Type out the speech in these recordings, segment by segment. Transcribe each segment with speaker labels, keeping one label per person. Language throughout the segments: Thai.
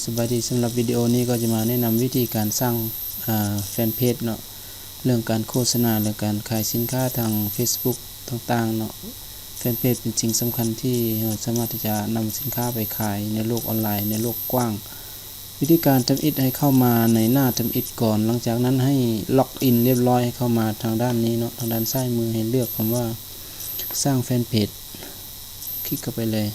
Speaker 1: สบายดีสำหรับวิดีโอนี้ก็จะมาแนะนำวิธีการสร้างแฟนเพจเนาะเรื่องการโฆษณาและการขายสินค้าทาง Facebook ต่างๆเนาะแฟนเพจเป็นสิ่งสำคัญที่สามารถที่จะนำสินค้าไปขายในโลกออนไลน์ในโลกกว้างวิธีการทำอิฐให้เข้ามาในหน้าทำอิฐก่อนหลังจากนั้นให้ล็อกอินเรียบร้อยให้เข้ามาทางด้านนี้เนาะทางด้านซ้ายมือให้เลือกคำว่าสร้างแฟนเพจคลิกเข้าไปเลย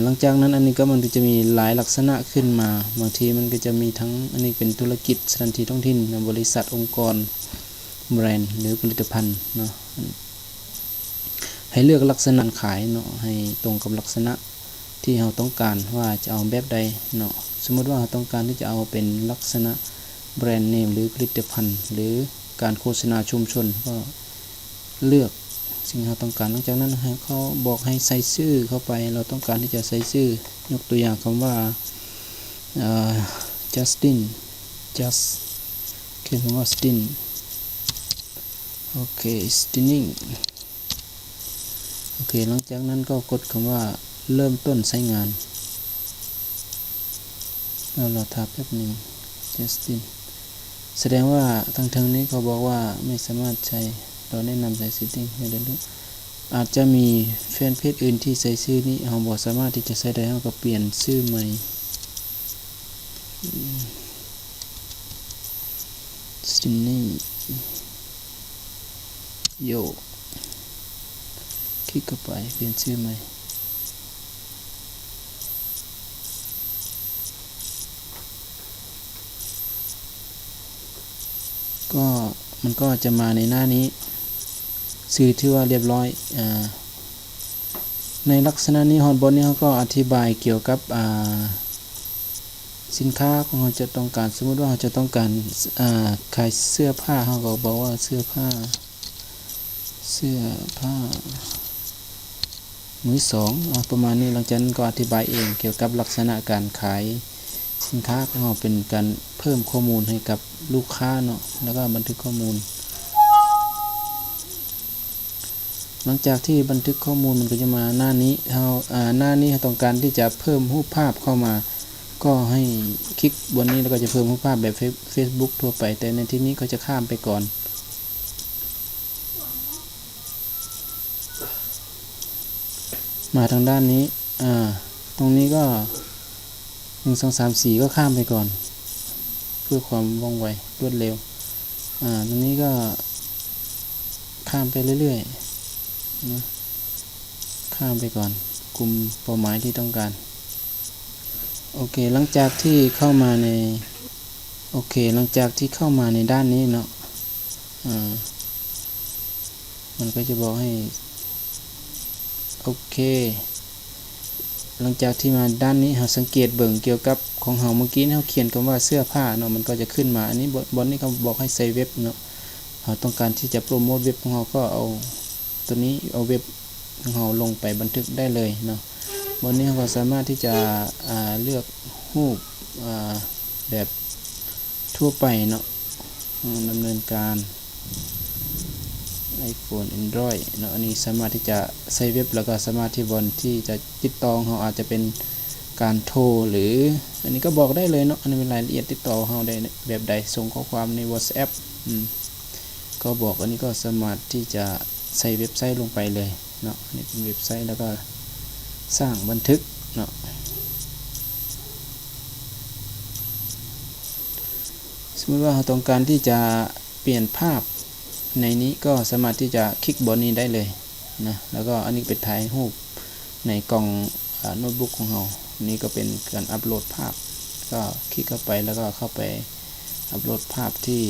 Speaker 1: หลังจากนั้นอันนี้ก็มันจะมีหลายลักษณะขึ้นมาบางทีมันก็จะมีทั้งอันนี้เป็นธุรกิจสถานที่ท้องถิ่นบริษัทองค์กรแบรนด์หรือผลิตภัณฑ์เนาะให้เลือกลักษณะขายเนาะให้ตรงกับลักษณะที่เราต้องการว่าจะเอาแบบใดเนาะสมมติว่าเราต้องการที่จะเอาเป็นลักษณะแบรนด์เนมหรือผลิตภัณฑ์หรือการโฆษณาชุมชนก็เลือกสิ่งที่เราต้องการหลังจากนั้นเขาบอกให้ใส่ชื่อเข้าไปเราต้องการที่จะใส่ชื่อยกตัวอย่างคำว่าJustin just เขียนคำว่า Stin โอเค Stinning โอเคหลังจากนั้นก็กดคำว่าเริ่มต้นใช้งานแล้วเราทับแป๊บหนึ่ง Justin แสดงว่าทางนี้เขาบอกว่าไม่สามารถใช้เราแนะนำใส่ Stinning ให้ดูอาจจะมีแฟนเพจอื่นที่ใส่ชื่อนี้เราบอกสามารถที่จะใช้ได้เราก็เปลี่ยนชื่อใหม่สตินนี่โยคลิกเข้าไปเปลี่ยนชื่อใหม่ก็มันก็จะมาในหน้านี้สื่อที่ว่าเรียบร้อยในลักษณะนี้ฮอนบนนี้เขาก็อธิบายเกี่ยวกับสินค้าของเราจะต้องการสมมติว่าเราจะต้องการขายเสื้อผ้าเขาก็บอกว่าเสื้อผ้ามือสองประมาณนี้หลังจากนั้นก็อธิบายเองเกี่ยวกับลักษณะการขายสินค้าของเราเป็นการเพิ่มข้อมูลให้กับลูกค้าเนาะแล้วก็บันทึกข้อมูลหลังจากที่บันทึกข้อมูลมันก็จะมาหน้านี้หน้านี้ต้องการที่จะเพิ่มรูปภาพเข้ามาก็ให้คลิกบนนี้แล้วก็จะเพิ่มรูปภาพแบบ Facebook ทั่วไปแต่ในที่นี้ก็จะข้ามไปก่อนมาทางด้านนี้ตรงนี้ก็1 2 3 4ก็ข้ามไปก่อนเพื่อความว่องไวรวดเร็วตรงนี้ก็ข้ามไปเรื่อยๆนะข้ามไปก่อนกลุ่มเป้าหมายที่ต้องการโอเคหลังจากที่เข้ามาในด้านนี้เนาะมันก็จะบอกให้โอเคหลังจากที่มาด้านนี้เราสังเกตเบิ่งเกี่ยวกับของเราเมื่อกี้เราเขียนคำว่าเสื้อผ้าเนาะมันก็จะขึ้นมาอันนี้บนนี้เขาบอกให้ใส่เว็บเนาะเราต้องการที่จะโปรโมทเว็บของเราก็เอาตัวนี้เอาเว็บของเราลงไปบันทึกได้เลยเนาะบนนี้เราก็สามารถที่จะเลือกรูปแบบทั่วไปเนาะดำเนินการ iPhone Android เนาะอันนี้สามารถที่จะใช้เว็บแล้วก็สามารถที่บนที่จะติดต่อเราอาจจะเป็นการโทรหรืออันนี้ก็บอกได้เลยเนาะอันนี้เป็นรายละเอียดติดต่อเราได้แบบใดส่งข้อความใน WhatsApp ก็บอกอันนี้ก็สามารถที่จะใส่เว็บไซต์ลงไปเลยเนาะอันนี้เป็นเว็บไซต์แล้วก็สร้างบันทึกเนาะสมมติว่าเราต้องการที่จะเปลี่ยนภาพในนี้ก็สามารถที่จะคลิกบนนี้ได้เลยนะแล้วก็อันนี้เป็นถ่ายรูปในกล่องโน้ตบุ๊กของเรานี่ก็เป็นการอัปโหลดภาพก็คลิกเข้าไปแล้วก็เข้าไปอัปโหลดภาพที่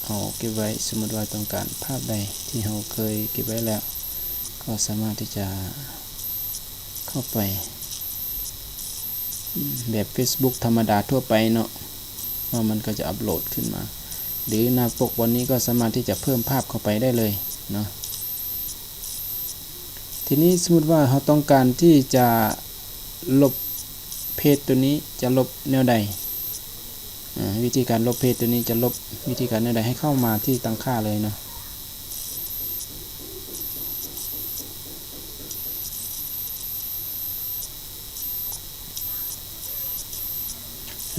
Speaker 1: เราเก็บไว้สมมติว่าต้องการภาพใดที่เราเคยเก็บไว้แล้วก็สามารถที่จะเข้าไปแบบ Facebook ธรรมดาทั่วไปเนาะว่ามันก็จะอัปโหลดขึ้นมาหรือหน้าปกวันนี้ก็สามารถที่จะเพิ่มภาพเข้าไปได้เลยเนาะทีนี้สมมติว่าเราต้องการที่จะลบเพจตัวนี้จะลบแนวใดวิธีการลบเพจตัวนี้จะลบวิธีการแนวใดให้เข้ามาที่ตั้งค่าเลยเนาะ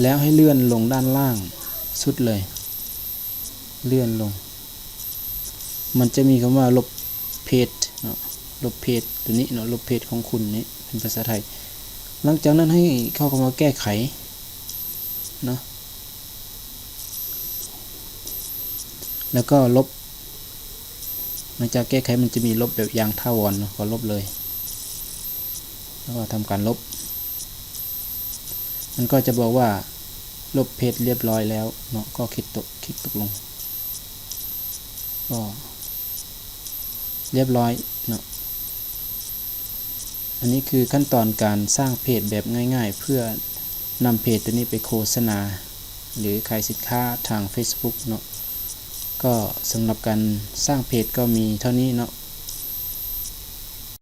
Speaker 1: แล้วให้เลื่อนลงด้านล่างสุดเลยเลื่อนลงมันจะมีคำว่าลบเพจเนาะลบเพจตัวนี้เนาะลบเพจของคุณนี้เป็นภาษาไทยหลังจากนั้นให้เข้ามาแก้ไขเนาะแล้วก็ลบหลังจากแก้ไขมันจะมีลบแบบอย่างถาวรเนาะก็ลบเลยแล้วก็ทำการลบมันก็จะบอกว่าลบเพจเรียบร้อยแล้วเนาะก็คลิกตกลงก็เรียบร้อยเนาะอันนี้คือขั้นตอนการสร้างเพจแบบง่ายๆเพื่อนำเพจตัวนี้ไปโฆษณาหรือขายสินค้าทาง Facebook เนาะก็สำหรับการสร้างเพจก็มีเท่านี้เนาะ